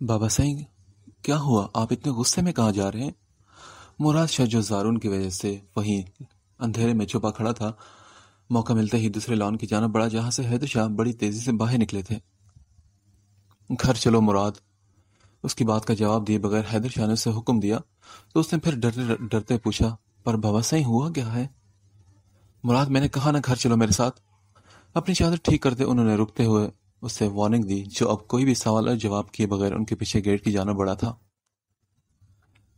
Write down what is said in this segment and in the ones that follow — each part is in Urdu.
بابا سنگھ، کیا ہوا؟ آپ اتنے غصے میں کہاں جا رہے ہیں؟ مراد شاہ جو زارون کی وجہ سے وہیں اندھیرے میں چھپا کھڑا تھا، موقع ملتے ہی دوسرے لان کی جانب بڑھا جہاں سے حیدر شاہ بڑی تیزی سے باہر نکلے تھے۔ گھر چلو مراد، اس کی بات کا جواب دیے بغیر حیدر شاہ نے اسے حکم دیا تو اس نے پھر ڈرتے ڈرتے پوچھا، پر بابا سنگھ ہوا کیا ہے؟ مراد، میں نے کہا نا گھر چلو میرے ساتھ۔ اپنی چادر ٹھیک کرتے انہوں نے رکتے ہوئے اسے وارننگ دی، جو اب کوئی بھی سوال اور جواب کیے بغیر ان کے پیچھے گیٹ کی جانب بڑھا تھا۔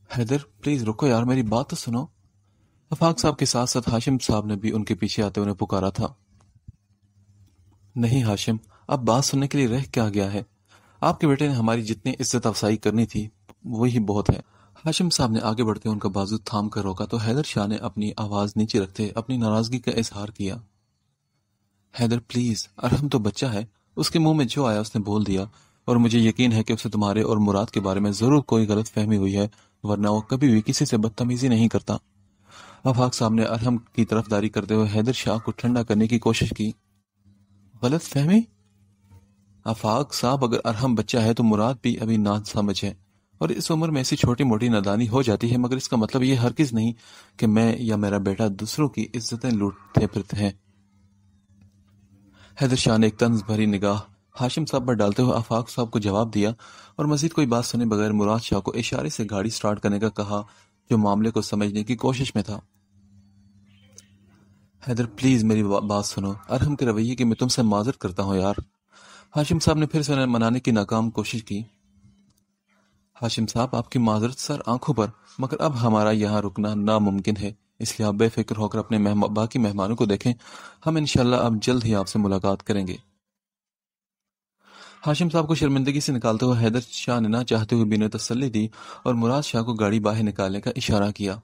حیدر پلیز رکو یار، میری بات تو سنو۔ افاق صاحب کے ساتھ ساتھ ہاشم صاحب نے بھی ان کے پیچھے آتے انہیں پکارا تھا۔ نہیں ہاشم، اب بات سننے کے لیے رہ کیا گیا ہے؟ آپ کے بیٹے نے ہماری جتنی عزت افزائی کرنی تھی وہی بہت ہے۔ ہاشم صاحب نے آگے بڑھتے ان کا بازو تھام کر روکا تو حیدر شاہ نے اپنی آواز نیچے رکھتے اپنی ناراضگی کا اظہار کیا۔ حیدر پلیز، ارحم تو بچہ ہے، اس کے منہ میں جو آیا اس نے بول دیا، اور مجھے یقین ہے کہ اسے تمہارے اور مراد کے بارے میں ضرور کوئی غلط فہمی ہوئی ہے، ورنہ وہ کبھی بھی کسی سے بدتمیزی نہیں کرتا۔ افاق صاحب نے ارحم کی طرفداری کرتے ہوئے حیدر شاہ کو ٹھنڈا کرنے کی کوشش کی۔ غلط فہمی؟ افاق صاحب، اگر ارحم بچہ ہے تو مراد بھی ابھی ناسمجھ ہے، اور اس عمر میں ایسی چھوٹی موٹی نادانی ہو جاتی ہے، مگر اس کا مطلب یہ ہرگز نہیں کہ میں یا میرا بیٹا دوسروں کی عزتیں لوٹتے پھرتے ہیں۔ حیدر شاہ نے ایک طنز بھری نگاہ ہاشم صاحب پر ڈالتے ہوئے آفاق صاحب کو جواب دیا اور مزید کوئی بات سنے بغیر مراد شاہ کو اشارے سے گاڑی سٹارٹ کرنے کا کہا، جو معاملے کو سمجھنے کی کوشش میں تھا۔ حیدر پلیز میری بات سنو، ارحم کے رویے کی میں تم سے معذرت کرتا ہوں یار۔ ہاشم صاحب نے پھر سے انہیں منانے کی ناکام کوشش کی۔ ہاشم صاحب، آپ کی معذرت سر آنکھوں پر، مگر اب ہمارا یہاں رکنا ناممکن ہے، اس لیے آپ بے فکر ہو کر اپنے باقی مہمانوں کو دیکھیں، ہم انشاءاللہ اب جلد ہی آپ سے ملاقات کریں گے۔ ہاشم صاحب کو شرمندگی سے نکالتے ہوئے حیدر شاہ نے نہ چاہتے ہوئے بینو تسلی دی اور مراد شاہ کو گاڑی باہر نکالنے کا اشارہ کیا۔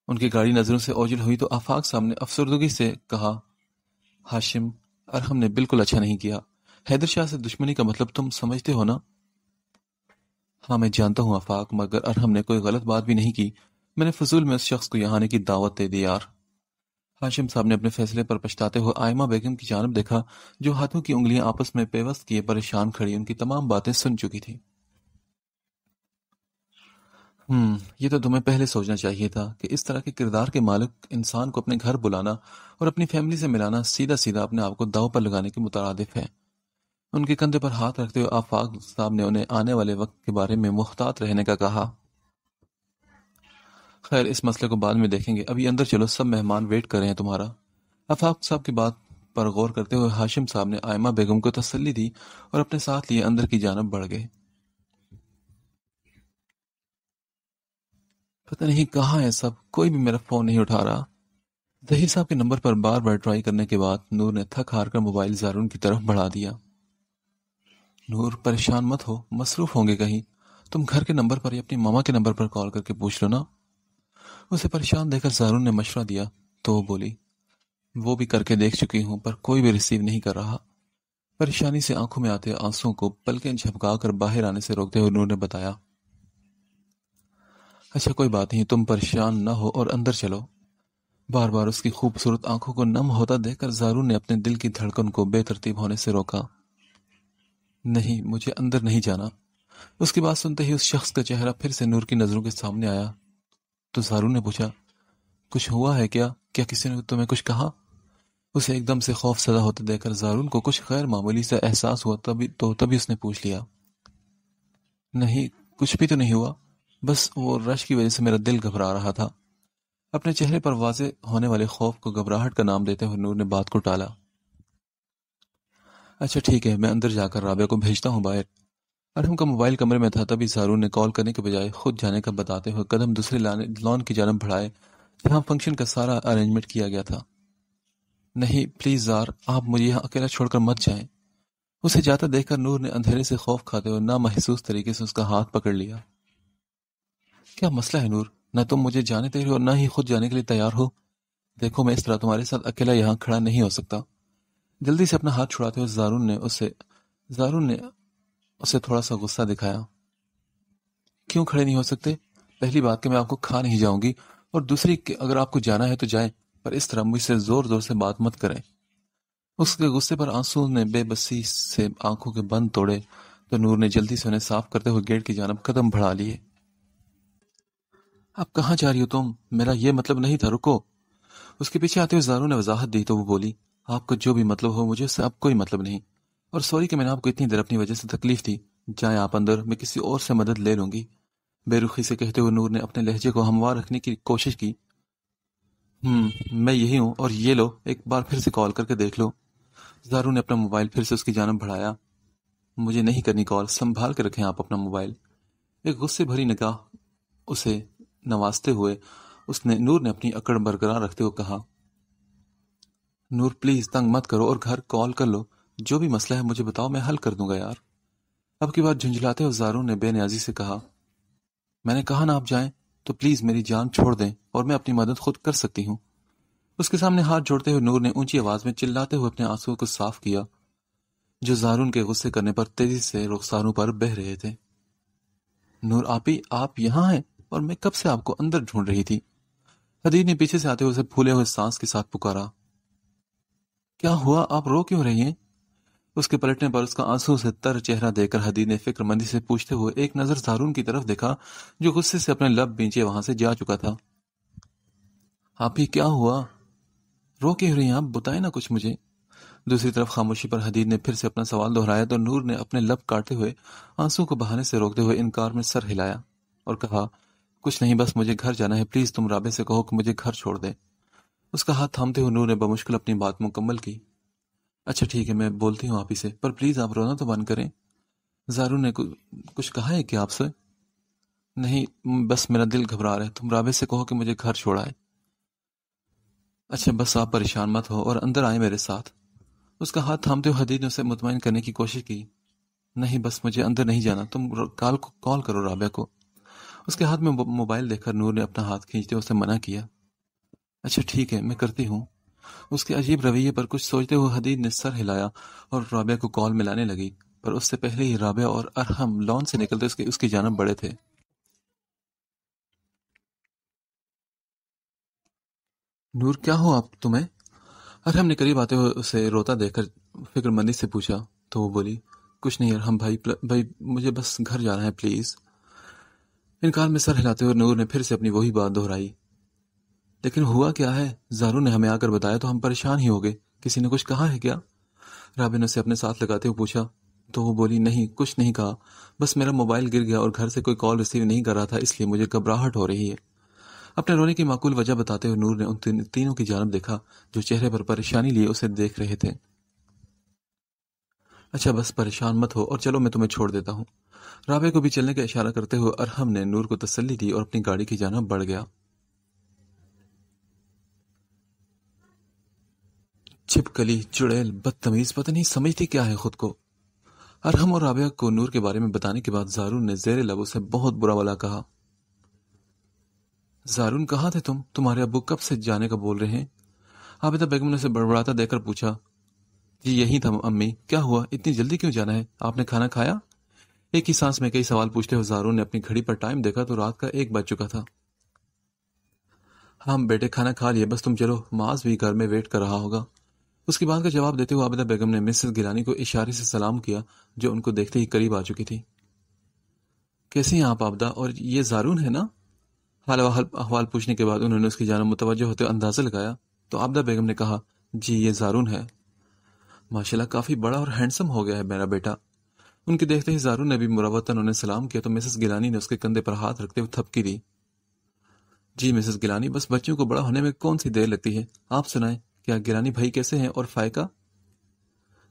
ان کی گاڑی نظروں سے اوجھل ہوئی تو آفاق صاحب نے افسردگی سے کہا، ہاشم، ارحم نے بالکل اچھا نہیں کیا۔ حیدر شاہ سے دشمنی کا مطلب تم سمجھتے ہو نا؟ ہاں میں جانتا ہوں آفاق، مگر ارحم نے کوئی غلط بات بھی نہیں کی، میں نے فضول میں اس شخص کو یہاں آنے کی دعوت دے دی یار۔ ہاشم صاحب نے اپنے فیصلے پر پچھتاتے ہوئے آئمہ بیگم کی جانب دیکھا، جو ہاتھوں کی انگلیاں آپس میں پیوست کیے پریشان کھڑی ان کی تمام باتیں سن چکی تھی۔ یہ تو تمہیں پہلے سوچنا چاہیے تھا کہ اس طرح کے کردار کے مالک انسان کو اپنے گھر بلانا اور اپنی فیملی سے ملانا سیدھا سیدھا اپنے آپ کو داؤ پر لگانے کے مترادف ہے۔ ان کے کندھے پر ہاتھ رکھتے ہوئے آفاق صاحب نے انہیں آنے والے وقت کے بارے میں محتاط رہنے کا کہا۔ خیر، اس مسئلے کو بعد میں دیکھیں گے، ابھی اندر چلو، سب مہمان ویٹ کر رہے ہیں تمہارا۔ آفاق صاحب کی بات پر غور کرتے ہوئے ہاشم صاحب نے آئمہ بیگم کو تسلی دی اور اپنے ساتھ لیے اندر کی جانب بڑھ گئے۔ پتہ نہیں کہاں ہے سب، کوئی بھی میرا فون نہیں اٹھا رہا۔ ظہیر صاحب کے نمبر پر بار بار ٹرائی کرنے کے بعد نور نے تھک ہار کر موبائل زارون کی طرف بڑھا دیا۔ نور، پریشان مت ہو، مصروف ہوں گے کہیں، تم گھر کے نمبر پر یا اپنی ماما کے نمبر پر کال کر کے پوچھ لو نا۔ اسے پریشان دیکھ کر زارون نے مشورہ دیا تو وہ بولی، وہ بھی کر کے دیکھ چکی ہوں پر کوئی بھی ریسیو نہیں کر رہا۔ پریشانی سے آنکھوں میں آتے آنسوں کو پلکیں جھپکا کر باہر آنے سے روکتے ہوئے نور نے بتایا، اچھا کوئی بات نہیں، تم پریشان نہ ہو اور اندر چلو۔ بار بار اس کی خوبصورت آنکھوں کو نم ہوتا دیکھ کر زارون نے اپنے دل کی دھڑکن کو بے ترتیب ہونے سے روکا۔ نہیں، مجھے اندر نہیں جانا۔ اس کی بات سنتے ہی اس شخص کا چہرہ پھر سے نور کی نظروں کے سامنے آیا تو زارون نے پوچھا، کچھ ہوا ہے کیا؟ کیا کسی نے تمہیں کچھ کہا؟ اسے ایک دم سے خوف زدہ ہوتے دیکھ کر زارون کو کچھ غیر معمولی سا احساس ہوا، تبھی اس نے پوچھ لیا، نہیں کچھ بھی تو نہیں ہوا، بس وہ رش کی وجہ سے میرا دل گھبرا رہا تھا۔ اپنے چہرے پر واضح ہونے والے خوف کو گھبراہٹ کا نام دیتے ہوئے نور نے بات کو ٹالا۔ اچھا ٹھیک ہے، میں اندر جا کر رابعہ کو بھیجتا ہوں باہر۔ ارحم کا موبائل کمرے میں تھا، تبھی زارون نے کال کرنے کے بجائے خود جانے کا بتاتے ہوئے قدم دوسرے لان کی جانب بڑھائے جہاں فنکشن کا سارا ارینجمنٹ کیا گیا تھا۔ نہیں پلیز زار، آپ مجھے یہاں اکیلا چھوڑ کر مت جائیں۔ اسے جاتا دیکھ کر نور نے اندھیرے سے خوف کھاتے ہوئے نامحسوس طریقے سے اس کا ہاتھ پکڑ لیا۔ کیا مسئلہ ہے نور؟ نہ تم مجھے جانے دے رہے ہو اور نہ ہی خود جانے کے لیے تیار ہو۔ دیکھو میں اس طرح تمہارے ساتھ اکیلا یہاں کھڑا نہیں ہو سکتا۔ جلدی سے اپنا ہاتھ چھڑاتے ہوئے زارون نے اسے تھوڑا سا غصہ دکھایا۔ کیوں کھڑے نہیں ہو سکتے؟ پہلی بات کہ میں آپ کو کھا نہیں جاؤں گی، اور دوسری کہ اگر آپ کو جانا ہے تو جائیں، پر اس طرح مجھ سے زور زور سے بات مت کریں۔ اس کے غصے پر آنسو نے بے بسی سے آنکھوں کے بند توڑے تو نور نے جلدی سے انہیں صاف کرتے ہوئے گیٹ کی جانب قدم بڑھا لیے۔ اب کہاں جا رہی ہو تم؟ میرا یہ مطلب نہیں تھا، رکو۔ اس کے پیچھے آتے ہوئے زارو نے وضاحت دی تو وہ بولی، آپ کو جو بھی مطلب ہو مجھے اس سے اب کوئی مطلب نہیں، اور سوری کہ میں نے آپ کو اتنی دیر اپنی وجہ سے تکلیف دی، جائیں آپ اندر، میں کسی اور سے مدد لے لوں گی۔ بے رخی سے کہتے ہوئے نور نے اپنے لہجے کو ہموار رکھنے کی کوشش کی۔ میں یہی ہوں، اور یہ لو ایک بار پھر سے کال کر کے دیکھ لو۔ زارو نے اپنا موبائل پھر سے اس کی جانب بڑھایا۔ مجھے نہیں کرنی کال، سنبھال کے رکھیں آپ اپنا موبائل۔ ایک غصے بھری نگاہ اسے نوازتے ہوئے نور نے اپنی اکڑ برقرار رکھتے ہوئے کہا، نور پلیز تنگ مت کرو اور گھر کال کر لو، جو بھی مسئلہ ہے مجھے بتاؤ، میں حل کر دوں گا یار۔ اب کی بات جھنجھلاتے ہوئے زارو نے بے نیازی سے کہا، میں نے کہا نا آپ جائیں، تو پلیز میری جان چھوڑ دیں اور میں اپنی مدد خود کر سکتی ہوں۔ اس کے سامنے ہاتھ جوڑتے ہوئے نور نے اونچی آواز میں چلاتے ہوئے اپنے آنسوؤں کو صاف کیا جو زارون کے غصے کرنے پر تیزی سے رخساروں پر بہہ رہے تھے۔ نور آپی، آپ یہاں ہیں، اور میں کب سے آپ کو اندر ڈھونڈ رہی تھی۔ حدید نے پیچھے سے آتے ہوئے اسے پھولے ہوئے سانس کے ساتھ پکارا۔ کیا ہوا، آپ رو کیوں رہی ہیں؟ اس کے پلٹنے پر اس کا آنسو سے تر چہرہ دیکھ کر حدید نے فکر مندی سے پوچھتے ہوئے ایک نظر زارون کی طرف دیکھا جو غصے سے اپنے لب بینچے وہاں سے جا چکا تھا۔ آپی کیا ہوا، رو کیوں رہی ہیں آپ، بتائیں نا کچھ مجھے۔ دوسری طرف خاموشی پر حدید نے پھر سے اپنا سوال دہرایا تو نور نے اپنے لب کاٹتے ہوئے آنسو کو بہانے سے روکتے ہوئے انکار میں سر ہلایا اور کہا، کچھ نہیں، بس مجھے گھر جانا ہے، پلیز تم رابع سے کہو کہ مجھے گھر چھوڑ دے۔ اس کا ہاتھ تھامتے ہوئے نور نے بمشکل اپنی بات مکمل کی۔ اچھا ٹھیک ہے، میں بولتی ہوں آپ ہی سے، پر پلیز آپ رونا تو بند کریں۔ زارو نے کچھ کہا ہے کہ آپ سے؟ نہیں، بس میرا دل گھبرا رہا ہے، تم رابع سے کہو کہ مجھے گھر چھوڑائے۔ اچھا بس آپ پریشان مت ہو اور اندر آئے میرے ساتھ۔ اس کا ہاتھ تھامتے ہوئے حدید نے اسے مطمئن کرنے کی کوشش کی۔ نہیں، بس مجھے اندر نہیں جانا، تم کال کرو رابعہ کو۔ اس کے ہاتھ میں موبائل دیکھ کر نور نے اپنا ہاتھ کھینچتے اسے منع کیا۔ اچھا ٹھیک ہے، میں کرتی ہوں۔ اس کے عجیب رویے پر کچھ سوچتے ہوئے حدید نے سر ہلایا اور رابعہ کو کال ملانے لگی، پر اس سے پہلے ہی رابعہ اور ارحم لان سے نکلتے اس کی جانب بڑھے تھے۔ نور کیا ہو آپ تمہیں؟ ارحم نے قریب آتے ہوئے اسے روتا دیکھ کر فکر مندی سے پوچھا تو وہ بولی، کچھ نہیں ارحم بھائی مجھے بس گھر جانا ہے پلیز۔ انکار میں سر ہلاتے ہوئے نور نے پھر سے اپنی وہی بات دہرائی۔ لیکن ہوا کیا ہے؟ زارو نے ہمیں آ کر بتایا تو ہم پریشان ہی ہو گئے، کسی نے کچھ کہا ہے کیا؟ رابع نے اسے اپنے ساتھ لگاتے ہوئے پوچھا تو وہ بولی، نہیں کچھ نہیں کہا، بس میرا موبائل گر گیا اور گھر سے کوئی کال ریسیو نہیں کر رہا تھا، اس لیے مجھے گھبراہٹ ہو رہی ہے۔ اپنے رونے کی معقول وجہ بتاتے ہوئے نور نے ان تینوں کی جانب دیکھا جو چہرے پر پریشانی لیے اسے دیکھ رہے تھے۔ اچھا بس پریشان مت ہو اور چلو میں تمہیں چھوڑ دیتا ہوں۔ رابع کو بھی چلنے کا اشارہ کرتے ہوئے ارحم نے نور کو تسلی دی اور اپنی گاڑی کی جانب بڑھ گیا۔ چھپکلی، چڑیل، بدتمیز، پتہ نہیں سمجھتی کیا ہے خود کو۔ ارحم اور رابعہ کو نور کے بارے میں بتانے کے بعد زارون نے زیر لب اسے بہت برا بھلا کہا۔ زارون کہاں تھے تمہارے ابو کب سے جانے کا بول رہے ہیں؟ عابدہ بیگم نے اسے بڑبڑاتا دیکھ کر پوچھا۔ جی یہی تھا امی، کیا ہوا، اتنی جلدی کیوں جانا ہے، آپ نے کھانا کھایا؟ ایک ہی سانس میں کئی سوال پوچھتے ہوئے زارون نے اپنی گھڑی پر ٹائم دیکھا تو رات کا 1 بج چکا تھا۔ ہاں بیٹے کھانا کھا لیے، بس تم چلو، معاذ بھی گھر میں ویٹ کر رہا ہوگا۔ اس کی بات کا جواب دیتے ہوئے عابدہ بیگم نے مسز گیلانی کو اشارے سے سلام کیا جو ان کو دیکھتے ہی قریب آ چکی تھی۔ کیسی ہیں آپ عابدہ، اور یہ زارون ہے نا؟ حال احوال پوچھنے کے بعد انہوں نے اس کی جانب متوجہ ہوتے ہوئے اندازہ لگایا تو عابدہ بیگم نے کہا، جی یہ زارون ہے۔ ماشاءاللہ کافی بڑا اور ہینڈسم ہو گیا ہے میرا بیٹا۔ ان کے دیکھتے ہی زارون نے بھی مروتاً انہیں سلام کیا تو مسز گیلانی نے اس کے کندھے پر ہاتھ رکھتے ہوئے تھپکی دی۔ جی مسز گیلانی، بس بچوں کو بڑا ہونے میں کون سی دیر لگتی ہے، آپ سنائیں، کیا گیلانی بھائی کیسے ہیں اور فائقہ؟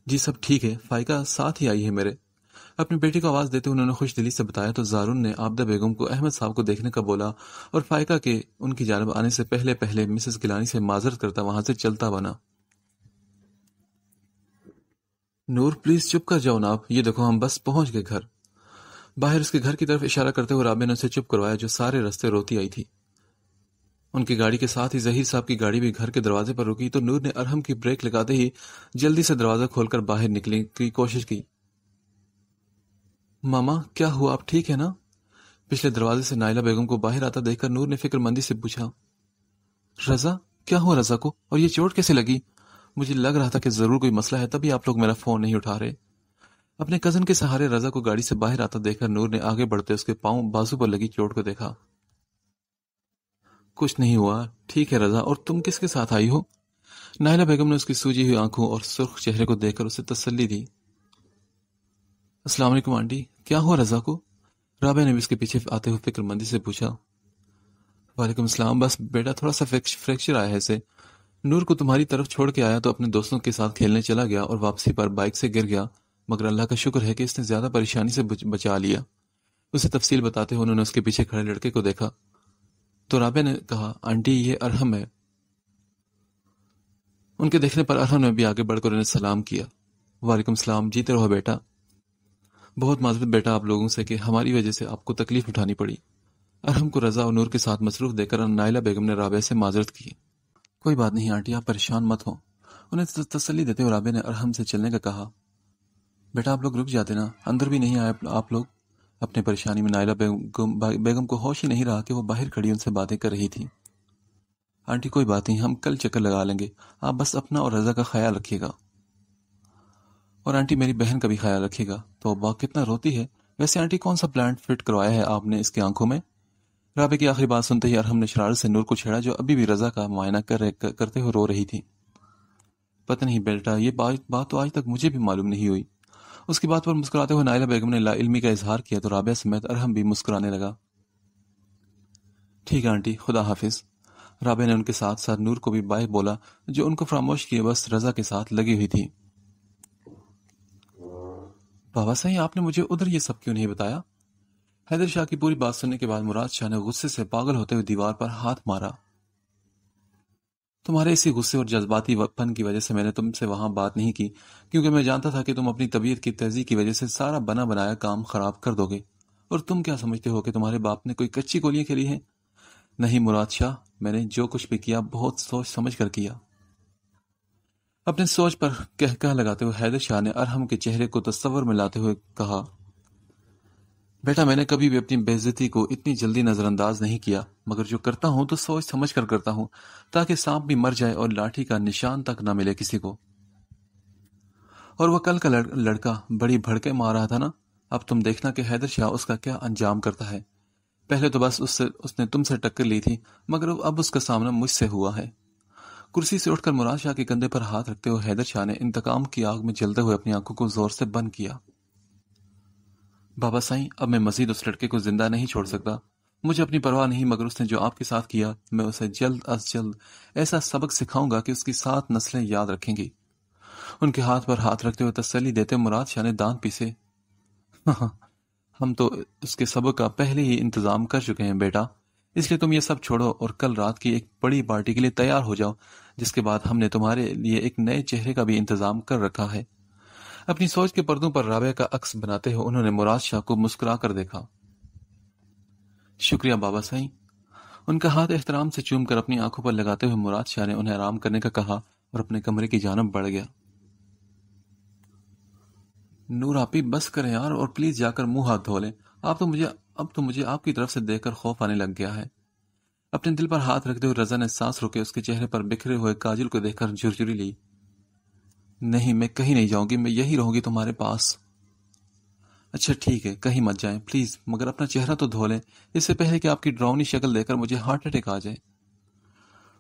جی سب ٹھیک ہے، فائقہ ساتھ ہی آئی ہے میرے۔ اپنی بیٹی کو آواز دیتے انہوں نے خوش دلی سے بتایا تو زارون نے عابدہ بیگم کو احمد صاحب کو دیکھنے کا بولا اور فائقہ کے ان کی جانب آنے سے پہلے مسز گیلانی سے معذرت کرتا وہاں سے چلتا بنا۔ نور پلیز چپ کر جاؤ نا آپ، یہ دیکھو ہم بس پہنچ گئے گھر۔ باہر اس کے گھر کی طرف اشارہ کرتے ہوئے رابعہ نے اسے چپ کروایا جو سارے راستے روتی آئی تھی۔ ان کی گاڑی کے ساتھ ہی ظہیر صاحب کی گاڑی بھی گھر کے دروازے پر رکی تو نور نے ارحم کی بریک لگاتے ہی جلدی سے دروازہ کھول کر باہر نکلنے کی کوشش کی۔ ماما کیا ہوا، آپ ٹھیک ہے نا؟ پچھلے دروازے سے نائلہ بیگم کو باہر آتا دیکھ کر نور نے فکر مندی سے پوچھا۔ رضا کیا ہوا رضا کو، اور یہ چوٹ کیسے لگی؟ مجھے لگ رہا تھا کہ ضرور کوئی مسئلہ ہے، تبھی آپ لوگ میرا فون نہیں اٹھا رہے۔ اپنے کزن کے سہارے رضا کو گاڑی سے باہر آتا دیکھ کر نور نے آگے بڑھتے اس کے پاؤں بازو پر لگی چوٹ کو دیکھا۔ کچھ نہیں ہوا، ٹھیک ہے رضا، اور تم کس کے ساتھ آئی ہو؟ نائلہ بیگم نے اس کی سوجی ہوئی آنکھوں اور سرخ چہرے کو دیکھ کر اسے تسلی دی۔ السلام علیکم آنٹی، کیا ہوا رضا کو؟ رابعہ نے بھی اس کے پیچھے آتے ہوئے فکر مندی سے پوچھا۔ وعلیکم السلام، بس بیٹا تھوڑا سا فریکچر آیا ہے اسے۔ نور کو تمہاری طرف چھوڑ کے آیا تو اپنے دوستوں کے ساتھ کھیلنے چلا گیا اور واپسی پر بائک سے گر گیا، مگر اللہ کا شکر ہے کہ اس نے زیادہ پریشانی سے بچا لیا۔ اسے تفصیل بتاتے ہوئے انہوں نے اس کے پیچھے کھڑے لڑکے کو دیکھا تو رابعہ نے کہا، آنٹی یہ ارحم ہے۔ ان کے دیکھنے پر ارحم نے بھی آگے بڑھ کر انہیں سلام کیا۔ وعلیکم السلام، جیتے رہو بیٹا۔ بہت معذرت بیٹا آپ لوگوں سے کہ ہماری وجہ سے آپ کو تکلیف اٹھانی پڑی۔ ارحم کو رضا اور نور کے ساتھ مصروف دیکھ کر نائلہ بیگم نے رابعہ سے معذرت کی۔ کوئی بات نہیں آنٹی، آپ پریشان مت ہوں۔ انہیں تسلی دیتے ہوئے رابعہ نے ارحم سے چلنے کا کہا۔ بیٹا آپ لوگ رک جاتے نا، اندر بھی نہیں آئے آپ لوگ۔ اپنے پریشانی میں نائلہ بیگم کو ہوش ہی نہیں رہا کہ وہ باہر کھڑی ان سے باتیں کر رہی تھی۔ آنٹی کوئی بات نہیں، ہم کل چکر لگا لیں گے، آپ بس اپنا اور رضا کا خیال رکھیے گا، اور آنٹی میری بہن کا بھی خیال رکھیے گا۔ تو ابا کتنا روتی ہے۔ ویسے آنٹی کون سا پلانٹ فٹ کروایا ہے آپ نے اس کی آنکھوں میں؟ رابعہ کی آخری بات سنتے ہی ارحم نے شرارت سے نور کو چھیڑا جو ابھی بھی رضا کا معائنہ کرتے ہوئے رو رہی تھی۔ پتہ نہیں بیٹا، یہ بات تو آج تک مجھے بھی معلوم نہیں ہوئی۔ اس کی بات پر مسکراتے ہوئے نائلہ بیگم نے لا علمی کا اظہار کیا تو رابعہ سمیت ارحم بھی مسکرانے لگا۔ ٹھیک ہے آنٹی، خدا حافظ۔ رابعہ نے ان کے ساتھ ساتھ نور کو بھی بائے بولا جو ان کو فراموش کیے بس رضا کے ساتھ لگی ہوئی تھی۔ بابا صحیح، آپ نے مجھے ادھر یہ سب کیوں نہیں بتایا؟ حیدر شاہ کی پوری بات سننے کے بعد مراد شاہ نے غصے سے پاگل ہوتے ہوئے دیوار پر ہاتھ مارا۔ تمہارے اسی غصے اور جذباتی پن کی وجہ سے میں نے تم سے وہاں بات نہیں کی، کیونکہ میں جانتا تھا کہ تم اپنی طبیعت کی تیزی کی وجہ سے سارا بنا بنایا کام خراب کر دو گے، اور تم کیا سمجھتے ہو کہ تمہارے باپ نے کوئی کچی گولیاں کھیلی ہیں؟ نہیں مراد شاہ، میں نے جو کچھ بھی کیا بہت سوچ سمجھ کر کیا۔ اپنے سوچ پر کہہ لگاتے ہوئے حیدر شاہ نے ارحم کے چہرے کو تصور میں لاتے ہوئے کہا، بیٹا میں نے کبھی بھی اپنی بے عزتی کو اتنی جلدی نظر انداز نہیں کیا، مگر جو کرتا ہوں تو سوچ سمجھ کر کرتا ہوں، تاکہ سانپ بھی مر جائے اور لاٹھی کا نشان تک نہ ملے کسی کو۔ اور وہ کل کا لڑکا بڑی بھڑکے مار رہا تھا نا، اب تم دیکھنا کہ حیدر شاہ اس کا کیا انجام کرتا ہے۔ پہلے تو بس اس نے تم سے ٹکر لی تھی، مگر اب اس کا سامنا مجھ سے ہوا ہے۔ کرسی سے اٹھ کر مراد شاہ کے کندھے پر ہاتھ رکھتے ہوئے حیدر شاہ نے انتقام کی آگ میں جلتے ہوئے اپنی آنکھوں کو زور سے بند کیا۔ بابا سائیں، اب میں مزید اس لڑکے کو زندہ نہیں چھوڑ سکتا۔ مجھے اپنی پرواہ نہیں، مگر اس نے جو آپ کے ساتھ کیا، میں اسے جلد از جلد ایسا سبق سکھاؤں گا کہ اس کی 7 نسلیں یاد رکھیں گی۔ ان کے ہاتھ پر ہاتھ رکھتے ہوئے تسلی دیتے مراد شاہ نے دانت پیسے۔ ہم تو اس کے سبق کا پہلے ہی انتظام کر چکے ہیں بیٹا، اس لیے تم یہ سب چھوڑو اور کل رات کی ایک بڑی پارٹی کے لیے تیار ہو جاؤ، جس کے بعد ہم نے تمہارے لیے ایک نئے چہرے کا بھی انتظام کر رکھا ہے۔ اپنی سوچ کے پردوں پر رابعہ کا عکس بناتے ہوئے انہوں نے مراد شاہ کو مسکرا کر دیکھا۔ شکریہ بابا سائیں۔ ان کا ہاتھ احترام سے چوم کر اپنی آنکھوں پر لگاتے ہوئے مراد شاہ نے انہیں آرام کرنے کا کہا اور اپنے کمرے کی جانب بڑھ گیا۔ نور آپی بس کریں یار، اور پلیز جا کر منہ ہاتھ دھو لیں۔ اب تو مجھے آپ کی طرف سے دیکھ کر خوف آنے لگ گیا ہے۔ اپنے دل پر ہاتھ رکھتے ہوئے رضا نے سانس روکے اس کے چہرے پر بکھرے ہوئے کاجل کو دیکھ کر جھرجھری لی۔ نہیں، میں کہیں نہیں جاؤں گی، میں یہی رہوں گی تمہارے پاس۔ اچھا ٹھیک ہے، کہیں مت جائیں پلیز، مگر اپنا چہرہ تو دھو لیں، اس سے پہلے کہ آپ کی ڈراؤنی شکل دیکھ کر مجھے ہارٹ اٹیک آ جائے۔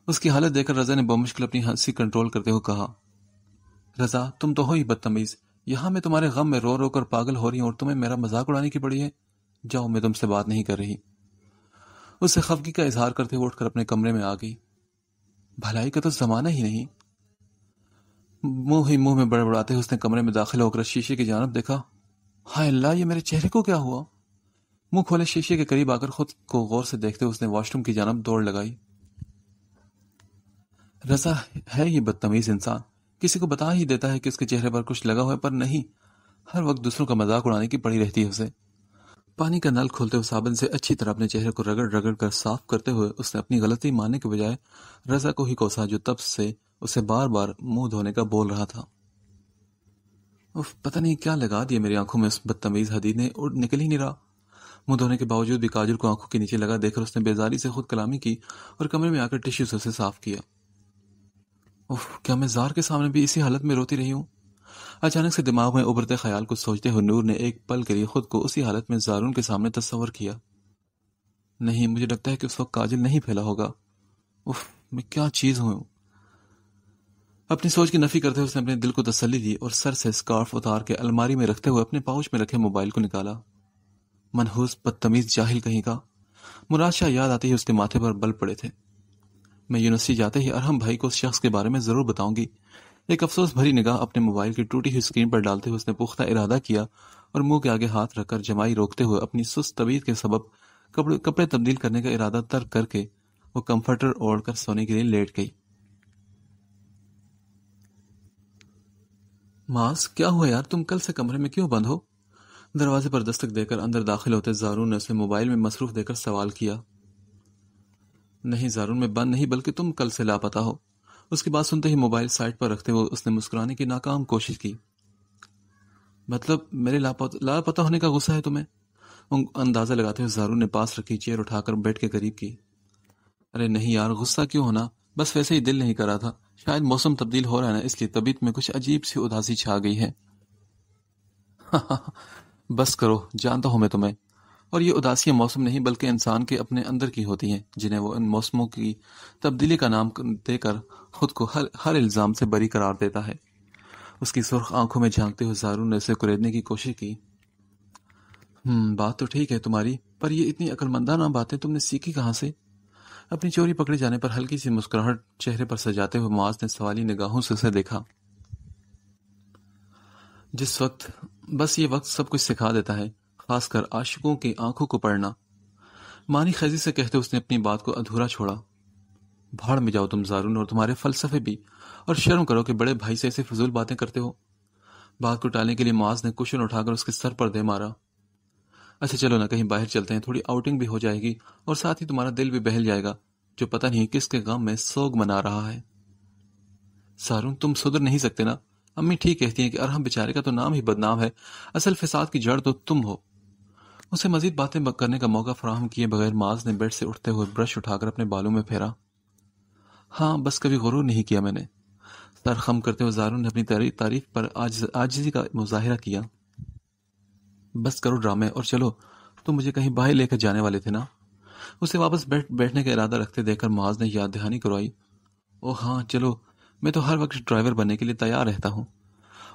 اس کی حالت دیکھ کر رضا نے بمشکل اپنی ہنسی کنٹرول کرتے ہوئے کہا، رضا تم تو ہو ہی بدتمیز، یہاں میں تمہارے غم میں رو رو کر پاگل ہو رہی ہوں اور تمہیں میرا مذاق اڑانے کی پڑی ہے۔ جاؤ، میں تم سے بات نہیں کر رہی۔ اس سے خفگی کا اظہار کرتے ہوئے اٹھ کر اپنے کمرے میں آ گئی۔ بھلائی کا تو زمانہ ہی نہیں۔ منہ میں بڑبڑاتے ہوئے اس نے کمرے میں داخل ہو کر شیشے کی جانب دیکھا۔ ہائے اللہ، یہ میرے چہرے کو کیا ہوا؟ منہ کھولے شیشے کے قریب آ کر خود کو غور سے دیکھتے ہوئے اس نے واش روم کی جانب دوڑ لگائی۔ رضا ہے یہ بدتمیز انسان، کسی کو بتا ہی دیتا ہے کہ اس کے چہرے پر کچھ لگا ہوا ہے، پر نہیں، ہر وقت دوسروں کا مذاق اڑانے کی پڑی رہتی ہے اسے۔ پانی کا نل کھولتے ہوئے صابن سے اچھی طرح اپنے چہرے کو رگڑ رگڑ کر صاف کرتے ہوئے اس نے اپنی غلطی ماننے کے بجائے رضا کو ہی کوسا جو تب سے اسے بار بار منہ دھونے کا بول رہا تھا۔ پتہ نہیں کیا لگا دیا میری آنکھوں میں اس بدتمیز حدید نے، اور نکل ہی نہیں رہا۔ منہ دھونے کے باوجود بھی کاجل کو آنکھوں کے نیچے لگا دیکھ کر اس نے بیزاری سے خود کلامی کی اور کمرے میں آ کر ٹشو سے اسے صاف کیا۔ کیا میں زار کے سامنے بھی اسی حالت میں روتی رہی ہوں؟ اچانک سے دماغ میں ابھرتے خیال کو سوچتے ہوئے نور نے ایک پل کے لیے خود کو اسی حالت میں زارون کے سامنے تصور کیا۔ نہیں، مجھے لگتا ہے کہ اس وقت کاجل نہیں پھیلا ہوگا۔ اف، میں کیا چیز ہوں۔ اپنی سوچ کی نفی کرتے ہوئے اس نے اپنے دل کو تسلی دی اور سر سے اسکارف اتار کے الماری میں رکھتے ہوئے اپنے پاؤچ میں رکھے موبائل کو نکالا۔ منحوس بدتمیز جاہل کہیں کا۔ مراد شاہ یاد آتے ہی اس کے ماتھے پر بل پڑے تھے۔ میں یونیورسٹی جاتے ہی ارحم بھائی کو اس شخص کے بارے میں ضرور بتاؤں گی۔ ایک افسوس بھری نگاہ اپنے موبائل کی ٹوٹی ہوئی اسکرین پر ڈالتے ہوئے اس نے پختہ ارادہ کیا اور منہ کے آگے ہاتھ رکھ کر جمائی روکتے ہوئے اپنی سست طبیعت کے سبب کپڑے تبدیل کرنے کا ارادہ ترک کر کے وہ کمفرٹر اوڑھ کر سونے کے لیے لیٹ گئی۔ ماس، کیا ہوا یار، تم کل سے کمرے میں کیوں بند ہو؟ دروازے پر دستک دے کر اندر داخل ہوتے زارون نے اسے موبائل میں مصروف دے کر سوال کیا۔ نہیں زارون، میں بند نہیں، بلکہ تم کل سے لاپتہ ہو۔ اس کی بات سنتے ہی موبائل سائٹ پر رکھتے ہوئے اس نے مسکرانے کی ناکام کوشش کی۔ مطلب میرے لاپتہ ہونے کا غصہ ہے تمہیں؟ اندازہ لگاتے ہوئے زارون نے پاس رکھی چیئر اٹھا کر بیڈ کے قریب کی۔ ارے نہیں یار، غصہ کیوں ہونا، بس ویسے ہی دل نہیں کر رہا تھا۔ شاید موسم تبدیل ہو رہا ہے نا، اس لیے طبیعت میں کچھ عجیب سی اداسی چھا گئی ہے۔ بس کرو، جانتا ہوں میں تمہیں۔ اور یہ اداسیاں موسم نہیں بلکہ انسان کے اپنے اندر کی ہوتی ہیں، جنہیں وہ ان موسموں کی تبدیلی کا نام دے کر خود کو ہر الزام سے بری قرار دیتا ہے۔ اس کی سرخ آنکھوں میں جھانکتے ہوئے زارون نے اسے کریدنے کی کوشش کی۔ بات تو ٹھیک ہے تمہاری، پر یہ اتنی عقل مندانہ باتیں تم نے سیکھی کہاں سے؟ اپنی چوری پکڑے جانے پر ہلکی سی مسکراہٹ چہرے پر سجاتے ہوئے معاذ نے سوالی نگاہوں سے اسے دیکھا۔ جس وقت بس یہ وقت سب کچھ سکھا دیتا ہے، خاص کر عاشقوں کی آنکھوں کو پڑھنا۔ مانی خیزی سے کہتے اس نے اپنی بات کو ادھورا چھوڑا۔ بھاڑ میں جاؤ تم زارون، اور تمہارے فلسفے بھی، اور شرم کرو کہ بڑے بھائی سے ایسے فضول باتیں کرتے ہو۔ بات کو ٹالنے کے لیے معاذ نے کشن اٹھا کر اس کے سر پر دے مارا۔ اچھا چلو نا، کہیں باہر چلتے ہیں، تھوڑی آؤٹنگ بھی ہو جائے گی اور ساتھ ہی تمہارا دل بھی بہل جائے گا جو پتہ نہیں کس کے غم میں سوگ منا رہا ہے۔ زارون، تم سدھر نہیں سکتے نا؟ امی ٹھیک کہتی ہیں کہ ارحم بیچارے کا تو نام ہی بدنام ہے، اصل فساد کی جڑ تو تم ہو۔ اسے مزید باتیں کرنے کا موقع فراہم کیے بغیر معاذ نے بیڈ سے اٹھتے ہوئے برش اٹھا کر اپنے بالوں میں پھیرا۔ ہاں، بس کبھی غرور نہیں کیا میں نے۔ سر خم کرتے ہوئے زارون نے اپنی تعریف پر عاجزی کا مظاہرہ کیا۔ بس کرو ڈرامے اور چلو، تم مجھے کہیں باہر لے کر جانے والے تھے نا؟ اسے واپس بیٹھنے کا ارادہ رکھتے دیکھ کر معاذ نے یاد دہانی کروائی۔ او ہاں چلو، میں تو ہر وقت ڈرائیور بننے کے لیے تیار رہتا ہوں۔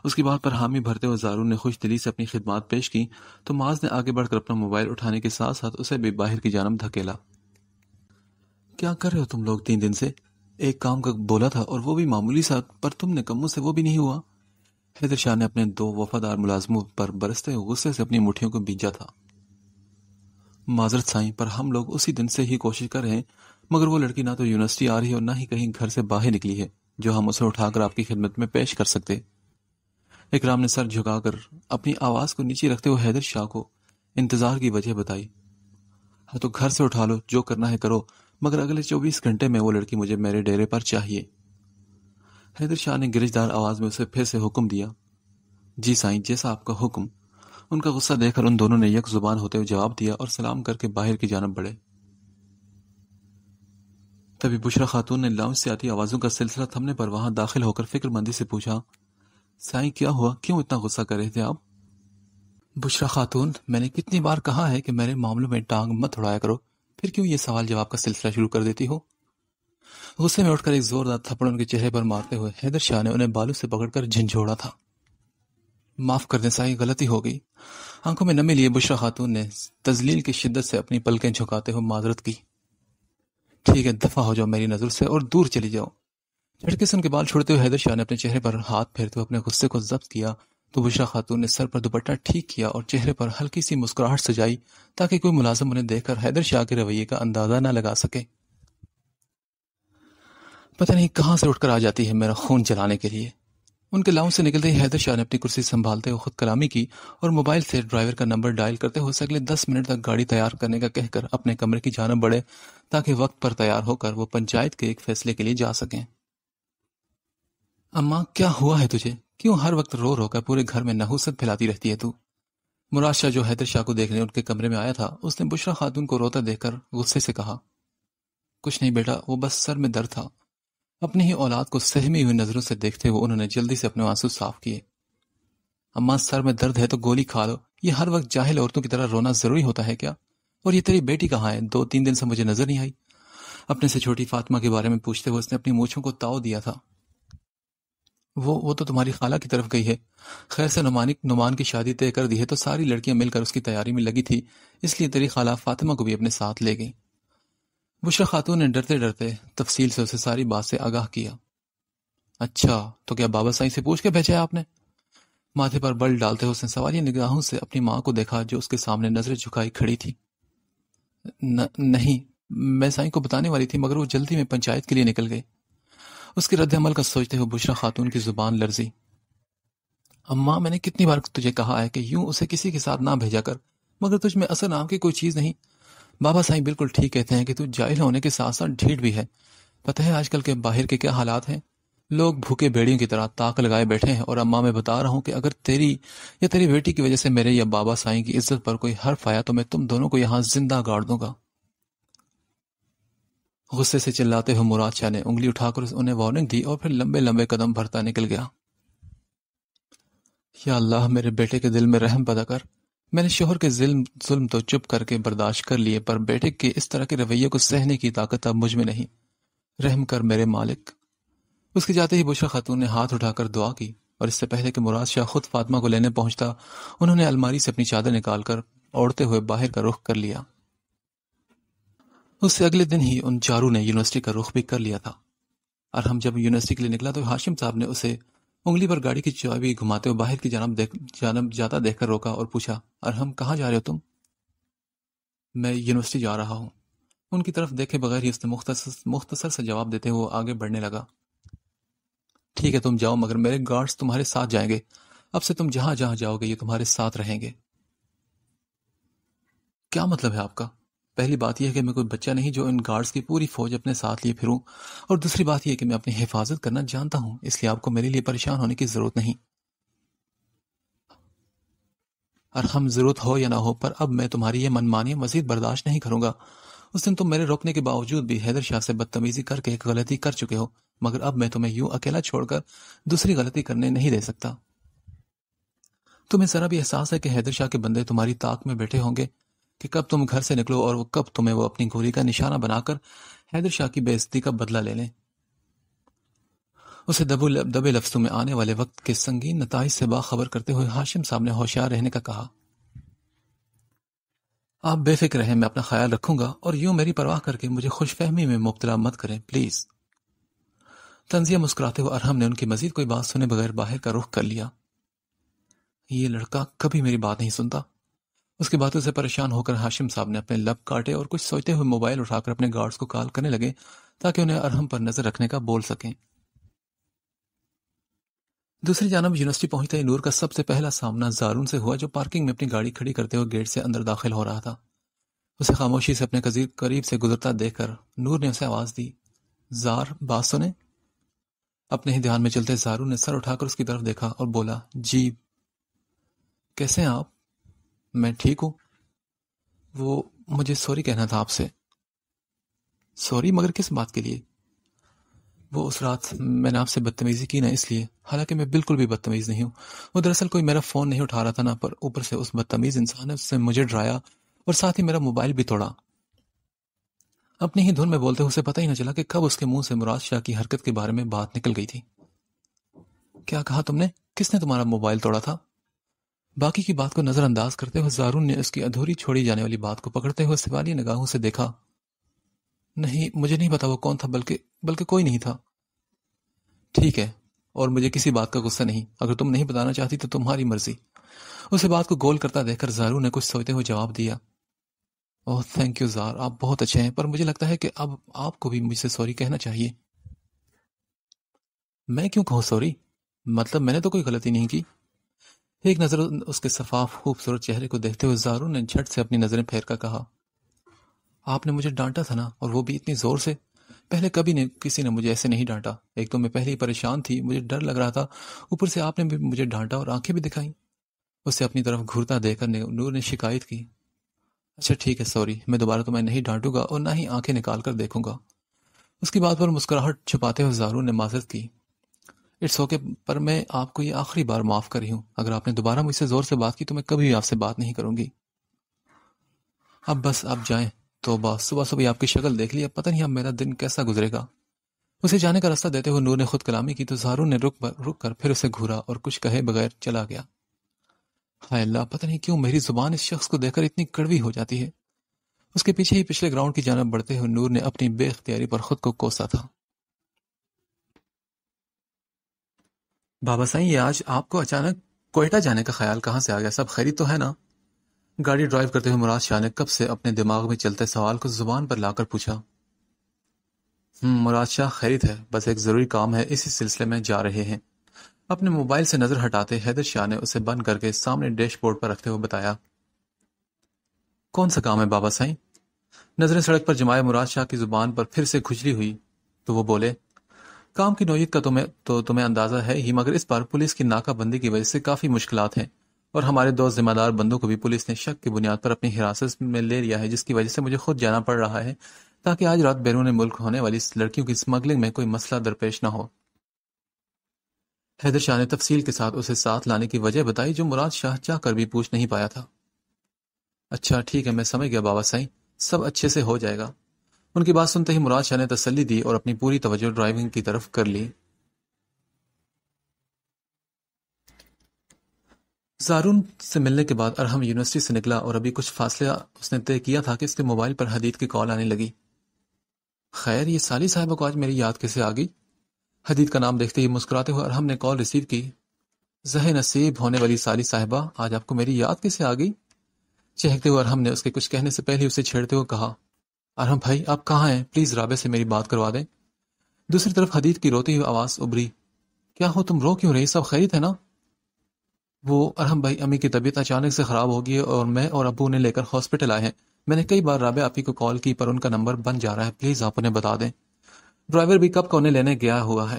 اس کی بات پر حامی بھرتے ہوئے زارون نے خوش دلی سے اپنی خدمات پیش کی تو معاذ نے آگے بڑھ کر اپنا موبائل اٹھانے کے ساتھ ساتھ اسے بھی باہر کی جانب دھکیلا۔ کیا کر رہے ہو تم لوگ 3 دن سے؟ ایک کام کا بولا تھا اور وہ بھی معمولی سا، پر تم نے کموں سے وہ بھی نہیں ہوا۔ حیدر شاہ نے اپنے 2 وفادار ملازموں پر برستے غصے سے اپنی مٹھیوں کو بیجا تھا۔ معذرت سائیں، پر ہم لوگ اسی دن سے ہی کوشش کر رہے ہیں، مگر وہ لڑکی نہ تو یونیورسٹی آ رہی ہے اور نہ ہی کہیں گھر سے باہر نکلی ہے جو ہم اسے اٹھا کر آپ کی خدمت میں پیش کر سکتے۔ اکرام نے سر جھکا کر اپنی آواز کو نیچے رکھتے ہوئے حیدر شاہ کو انتظار کی وجہ بتائی۔ ہاں تو گھر سے اٹھا لو، جو کرنا ہے کرو، مگر اگلے 24 گھنٹے میں وہ لڑکی مجھے میرے ڈیرے پر چاہیے۔ حیدر شاہ نے گرجدار آواز میں اسے پھر سے حکم دیا۔ جی سائیں، جیسا آپ کا حکم۔ ان کا غصہ دیکھ کر ان دونوں نے یک زبان ہوتے ہوئے جواب دیا اور سلام کر کے باہر کی جانب بڑھے۔ تبھی بشرا خاتون نے لاؤنج سے آتی آوازوں کا سلسلہ تھمنے پر وہاں داخل ہو کر فکر مندی سے پوچھا، سائیں کیا ہوا، کیوں اتنا غصہ کر رہے تھے آپ؟ بشرا خاتون، میں نے کتنی بار کہا ہے کہ میرے معاملوں میں ٹانگ مت اڑایا کرو، پھر کیوں یہ سوال جواب کا سلسلہ شروع کر دیتی ہو؟ غصے میں اٹھ کر ایک زوردار تھپڑ ان کے چہرے پر مارتے ہوئے حیدر شاہ نے انہیں بالوں سے پکڑ کر جھنجھوڑا تھا۔ معاف کر دیں سائیں، غلطی ہو گئی۔ آنکھوں میں نمی لیے بشرا خاتون نے تذلیل کی شدت سے اپنی پلکیں جھکاتے ہوئے معذرت کی۔ ٹھیک ہے، دفع ہو جاؤ میری نظر سے اور دور چلی جاؤ۔ جھٹکے سے ان کے بال چھوڑتے ہوئے حیدر شاہ نے اپنے چہرے پر ہاتھ پھیرتے ہوئے اپنے غصے کو ضبط کیا تو بشرا خاتون نے سر پر دوپٹہ ٹھیک کیا اور چہرے پر ہلکی سی مسکراہٹ سجائی تاکہ کوئی ملازم انہیں دیکھ کر حیدر شاہ کے رویے کا اندازہ نہ لگا سکے۔ پتہ نہیں کہاں سے اٹھ کر آ جاتی ہے میرا خون جلانے کے لیے۔ ان کے لاؤنج سے نکلتے ہی حیدر شاہ نے اپنی کرسی سنبھالتے ہوئے خود کلامی کی اور موبائل سے ڈرائیور کا نمبر ڈائل کرتے ہوئے اگلے 10 منٹ تک گاڑی تیار کرنے کا کہہ کر اپنے کمرے کی جانب بڑھے تاکہ وقت پر تیار ہو کر وہ پنچایت کے ایک فیصلے کے لیے جا سکیں۔ اماں، کیا ہوا ہے تجھے؟ کیوں ہر وقت رو رو کر پورے گھر میں نحوست پھیلاتی رہتی ہے تو؟ مراد شاہ جو حیدر شاہ کو دیکھنے ان کے کمرے میں آیا تھا، اس نے بشرا خاتون کو روتا دیکھ کر غصے سے کہا، کچھ نہیں بیٹا، وہ بس سر میں درد تھا۔ اپنی ہی اولاد کو سہمی ہوئی نظروں سے دیکھتے ہوئے انہوں نے جلدی سے اپنے آنسو صاف کیے۔ اماں سر میں درد ہے تو گولی کھا لو، یہ ہر وقت جاہل عورتوں کی طرح رونا ضروری ہوتا ہے کیا؟ اور یہ تیری بیٹی کہاں ہے؟ 2-3 دن سے مجھے نظر نہیں آئی۔ اپنے سے چھوٹی فاطمہ کے بارے میں پوچھتے ہوئے اس نے اپنی مونچھوں کو تاؤ دیا تھا۔ وہ تو تمہاری خالہ کی طرف گئی ہے۔ خیر سے نعمان کی شادی طے کر دی ہے تو ساری لڑکیاں مل کر اس کی تیاری میں لگی تھی، اس لیے تیری خالہ فاطمہ کو بھی اپنے ساتھ لے گئی۔ بشرا خاتون نے ڈرتے ڈرتے تفصیل سے اسے ساری بات سے آگاہ کیا۔ اچھا، تو کیا بابا سائیں سے پوچھ کے بھیجا ہے آپ نے؟ ماتھے پر بل ڈالتے ہوئے اس نے سوالیہ نگاہوں سے اپنی ماں کو دیکھا جو اس کے سامنے نظریں جھکائی کھڑی تھی۔ نہیں، میں سائیں کو بتانے والی تھی مگر وہ جلدی میں پنچایت کے لیے نکل گئے۔ اس کے رد عمل کا سوچتے ہوئے بشرا خاتون کی زبان لرزی۔ اماں، میں نے کتنی بار تجھے کہا ہے کہ یوں اسے کسی کے ساتھ نہ بھیجا کر، مگر تجھ میں اثر نام کی کوئی چیز نہیں۔ بابا سائیں بالکل ٹھیک کہتے ہیں کہ تو جاہل ہونے کے ساتھ ساتھ ڈھیٹ بھی ہے۔ پتہ ہے آج کل کے باہر کے کیا حالات ہیں؟ لوگ بھوکے بیڑیوں کی طرح تاک لگائے بیٹھے ہیں، اور اماں میں بتا رہا ہوں کہ اگر تیری یا تیری بیٹی کی وجہ سے میرے یا بابا سائیں کی عزت پر کوئی حرف آیا تو میں تم دونوں کو یہاں زندہ گاڑ دوں گا۔ غصے سے چلاتے ہوئے مراد شاہ نے انگلی اٹھا کر انہیں وارننگ دی اور پھر لمبے لمبے قدم بھرتا نکل گیا۔ یا اللہ، میرے بیٹے کے دل میں رحم پیدا کر۔ میں نے شوہر کے ظلم تو چپ کر کے برداشت کر لیے، پر بیٹے کے اس طرح کے رویے کو سہنے کی طاقت اب مجھ میں نہیں۔ رحم کر میرے مالک۔ اس کے جاتے ہی بشرا خاتون نے ہاتھ اٹھا کر دعا کی، اور اس سے پہلے کہ مراد شاہ خود فاطمہ کو لینے پہنچتا، انہوں نے الماری سے اپنی چادر نکال کر اوڑھتے ہوئے باہر کا رخ کر لیا۔ اس سے اگلے دن ہی ان چاروں نے یونیورسٹی کا رخ بھی کر لیا تھا، اور ہم جب یونیورسٹی کے لیے نکلا تو ہاشم صاحب نے اسے انگلی پر گاڑی کی چابی گھماتے ہوئے باہر کی جانب جاتا دیکھ کر روکا اور پوچھا، ارحم کہاں جا رہے ہو تم؟ میں یونیورسٹی جا رہا ہوں۔ ان کی طرف دیکھے بغیر ہی اس نے مختصر سے جواب دیتے ہوئے آگے بڑھنے لگا۔ ٹھیک ہے تم جاؤ، مگر میرے گارڈز تمہارے ساتھ جائیں گے۔ اب سے تم جہاں جہاں جاؤ گے یہ تمہارے ساتھ رہیں گے۔ کیا مطلب ہے آپ کا؟ پہلی بات یہ ہے کہ میں کوئی بچہ نہیں جو ان گارڈز کی پوری فوج اپنے ساتھ لیے پھروں، اور دوسری بات یہ ہے کہ میں اپنی حفاظت کرنا جانتا ہوں، اس لیے آپ کو میرے لیے پریشان ہونے کی ضرورت نہیں۔ اور ہم ضرورت ہو یا نہ ہو، پر اب میں تمہاری یہ منمانی مزید برداشت نہیں کروں گا۔ اس دن تم میرے روکنے کے باوجود بھی حیدر شاہ سے بدتمیزی کر کے ایک غلطی کر چکے ہو، مگر اب میں تمہیں یوں اکیلا چھوڑ کر دوسری غلطی کرنے نہیں دے سکتا۔ تمہیں ذرا بھی احساس ہے کہ حیدر شاہ کے بندے تمہاری طاق میں بیٹھے ہوں گے کہ کب تم گھر سے نکلو اور کب تمہیں وہ اپنی گولی کا نشانہ بنا کر حیدر شاہ کی بے عزتی کا بدلہ لے لیں۔ اسے دبے لفظوں میں آنے والے وقت کے سنگین نتائج سے باخبر کرتے ہوئے ہاشم صاحب نے ہوشیار رہنے کا کہا۔ آپ بے فکر رہیں، میں اپنا خیال رکھوں گا، اور یوں میری پرواہ کر کے مجھے خوش فہمی میں مبتلا مت کریں پلیز۔ تنزیہ مسکراتے ہوئے ارحم نے ان کی مزید کوئی بات سنے بغیر باہر کا رخ کر لیا۔ یہ لڑکا کبھی میری بات نہیں سنتا۔ اس کی باتوں سے پریشان ہو کر ہاشم صاحب نے اپنے لب کاٹے اور کچھ سوچتے ہوئے موبائل اٹھا کر اپنے گارڈز کو کال کرنے لگے تاکہ انہیں ارحم پر نظر رکھنے کا بول سکیں۔ دوسری جانب یونیورسٹی پہنچتے ہی نور کا سب سے پہلا سامنا زارون سے ہوا، جو پارکنگ میں اپنی گاڑی کھڑی کرتے ہوئے گیٹ سے اندر داخل ہو رہا تھا۔ اسے خاموشی سے اپنے قریب سے گزرتا دیکھ کر نور نے اسے آواز دی، زار بات سنیں۔ اپنے ہی دھیان میں چلتے زارون نے سر اٹھا کر اس کی طرف دیکھا اور بولا، جی کیسے ہیں آپ؟ میں ٹھیک ہوں۔ وہ مجھے سوری کہنا تھا آپ سے۔ سوری؟ مگر کس بات کے لیے؟ وہ اس رات میں نے آپ سے بدتمیزی کی نا، اس لیے، حالانکہ میں بالکل بھی بدتمیز نہیں ہوں۔ وہ دراصل کوئی میرا فون نہیں اٹھا رہا تھا نا، پر اوپر سے اس بدتمیز انسان نے اس سے مجھے ڈرایا اور ساتھ ہی میرا موبائل بھی توڑا۔ اپنی ہی دھن میں بولتے اسے پتہ ہی نہ چلا کہ کب اس کے منہ سے مراد شاہ کی حرکت کے بارے میں بات نکل گئی تھی۔ کیا کہا تم نے؟ کس نے تمہارا موبائل توڑا تھا؟ باقی کی بات کو نظر انداز کرتے ہوئے زارون نے اس کی ادھوری چھوڑی جانے والی بات کو پکڑتے ہوئے سوالی نگاہوں سے دیکھا۔ نہیں، مجھے نہیں پتا وہ کون تھا، بلکہ کوئی نہیں تھا۔ ٹھیک ہے، اور مجھے کسی بات کا غصہ نہیں، اگر تم نہیں بتانا چاہتی تو تمہاری مرضی۔ اسے بات کو گول کرتا دیکھ کر زارون نے کچھ سوچتے ہوئے جواب دیا، اوہ تھینک یو زار، آپ بہت اچھے ہیں، پر مجھے لگتا ہے کہ اب آپ کو بھی مجھ سے سوری کہنا چاہیے۔ میں کیوں کہوں سوری؟ مطلب میں نے تو کوئی غلطی نہیں کی۔ ایک نظر اس کے صفاف خوبصورت چہرے کو دیکھتے ہوئے زارون نے جھٹ سے اپنی نظریں پھیر کر کہا، آپ نے مجھے ڈانٹا تھا نا، اور وہ بھی اتنی زور سے۔ پہلے کبھی کسی نے مجھے ایسے نہیں ڈانٹا۔ ایک تو میں پہلے ہی پریشان تھی، مجھے ڈر لگ رہا تھا، اوپر سے آپ نے بھی مجھے ڈانٹا اور آنکھیں بھی دکھائیں۔ اسے اپنی طرف گھورتا دیکھ کر نور نے شکایت کی، اچھا ٹھیک ہے سوری، میں دوبارہ تمہیں نہیں ڈانٹوں گا اور نہ ہی آنکھیں نکال کر دیکھوں گا۔ اس کی بات پر مسکراہٹ چھپاتے ہوئے زارون نے معذرت کی، اٹس اوکے، پر میں آپ کو یہ آخری بار معاف کر رہی ہوں. اگر آپ نے دوبارہ مجھ سے زور سے بات کی تو میں کبھی بھی آپ سے بات نہیں کروں گی. اب بس آپ جائیں. توبہ، صبح صبح آپ کی شکل دیکھ لی. اب پتہ نہیں اب میرا دن کیسا گزرے گا. اسے جانے کا راستہ دیتے ہوئے نور نے خود کلامی کی تو زارون نے رک کر پھر اسے گھورا اور کچھ کہے بغیر چلا گیا. ہائے اللہ، پتہ نہیں کیوں میری زبان اس شخص کو دیکھ کر اتنی کڑوی ہو جاتی ہے. اس کے پیچھے ہی پچھلے گراؤنڈ کی جانب بڑھتے ہوئے نور نے اپنی بے اختیاری پر خود کو کوسا تھا. بابا سائیں، یہ آج آپ کو اچانک کوئٹہ جانے کا خیال کہاں سے آ گیا؟ سب خیریت تو ہے نا؟ گاڑی ڈرائیو کرتے ہوئے مراد شاہ نے کب سے اپنے دماغ میں چلتے سوال کو زبان پر لا کر پوچھا. مراد شاہ، خیریت ہے، بس ایک ضروری کام ہے، اسی سلسلے میں جا رہے ہیں. اپنے موبائل سے نظر ہٹاتے حیدر شاہ نے اسے بند کر کے سامنے ڈیش بورڈ پر رکھتے ہوئے بتایا. کون سا کام ہے بابا سائیں؟ نظریں سڑک پر جمائے مراد شاہ کی زبان پر پھر سے کھجلی ہوئی تو وہ بولے. کام کی نوعیت کا تمہیں اندازہ ہے ہی، مگر اس بار پولیس کی ناکہ بندی کی وجہ سے کافی مشکلات ہیں، اور ہمارے دو ذمہ دار بندوں کو بھی پولیس نے شک کی بنیاد پر اپنی حراست میں لے لیا ہے، جس کی وجہ سے مجھے خود جانا پڑ رہا ہے تاکہ آج رات بیرون ملک ہونے والی لڑکیوں کی سمگلنگ میں کوئی مسئلہ درپیش نہ ہو. حیدر شاہ نے تفصیل کے ساتھ اسے ساتھ لانے کی وجہ بتائی جو مراد شاہ چاہ کر بھی پوچھ نہیں پایا تھا. اچھا ٹھیک ہے، میں سمجھ گیا بابا سائیں، سب اچھے سے ہو جائے گا. ان کی بات سنتے ہی مراد شاہ نے تسلی دی اور اپنی پوری توجہ ڈرائیونگ کی طرف کر لی. زارون سے ملنے کے بعد ارحم یونیورسٹی سے نکلا اور ابھی کچھ فاصلہ اس نے طے کیا تھا کہ اس کے موبائل پر حدید کی کال آنے لگی. خیر، یہ سالی صاحبہ کو آج میری یاد کیسے آ گئی؟ حدید کا نام دیکھتے ہی مسکراتے ہوئے ارحم نے کال ریسیو کی. زہ نصیب ہونے والی سالی صاحبہ، آج آپ کو میری یاد کیسے آ گئی؟ چہکتے ہوئے ارحم نے اس کے کچھ کہنے سے پہلے اسے چھیڑتے ہوئے کہا. ارحم بھائی، آپ کہاں ہیں؟ پلیز رابع سے میری بات کروا دیں. دوسری طرف حدید کی روتی ہوئی آواز ابری. کیا ہو، تم رو کیوں رہی؟ سب خیریت ہے نا؟ وہ ارحم بھائی، امی کی طبیعت اچانک سے خراب ہو گئی ہے اور میں اور ابو نے لے کر ہاسپٹل آئے ہیں. میں نے کئی بار رابع آپی کو کال کی پر ان کا نمبر بند جا رہا ہے، پلیز آپ انہیں بتا دیں. ڈرائیور بھی کب کا انہیں لینے گیا ہوا ہے.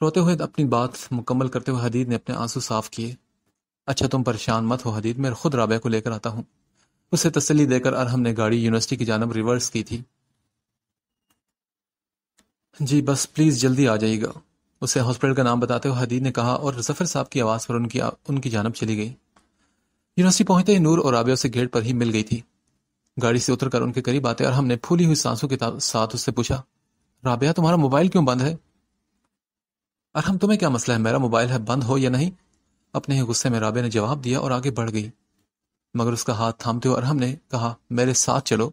روتے ہوئے اپنی بات مکمل کرتے ہوئے حدید نے اپنے آنسو صاف کیے. اچھا تم پریشان مت ہو حدید، میں خود رابع کو لے کر آتا ہوں. اسے تسلی دے کر ارحم نے گاڑی یونیورسٹی کی جانب ریورس کی تھی. جی بس پلیز جلدی آ جائیے گا، اسے ہاسپٹل کا نام بتاتے ہوئے حدید نے کہا اور ظفر صاحب کی آواز پر ان کی جانب چلی گئی. یونیورسٹی پہنچتے ہی نور اور رابعہ سے گیٹ پر ہی مل گئی تھی. گاڑی سے اتر کر ان کے قریب آتے ارحم نے پھولی ہوئی سانسوں کے ساتھ اس سے پوچھا. رابعہ، تمہارا موبائل کیوں بند ہے؟ ارحم، تمہیں کیا مسئلہ ہے؟ میرا موبائل ہے، بند ہو یا نہیں؟ اپنے ہی غصے میں رابعہ نے جواب دیا اور آگے بڑھ گئی، مگر اس کا ہاتھ تھامتے ہوئے ارحم نے کہا میرے ساتھ چلو.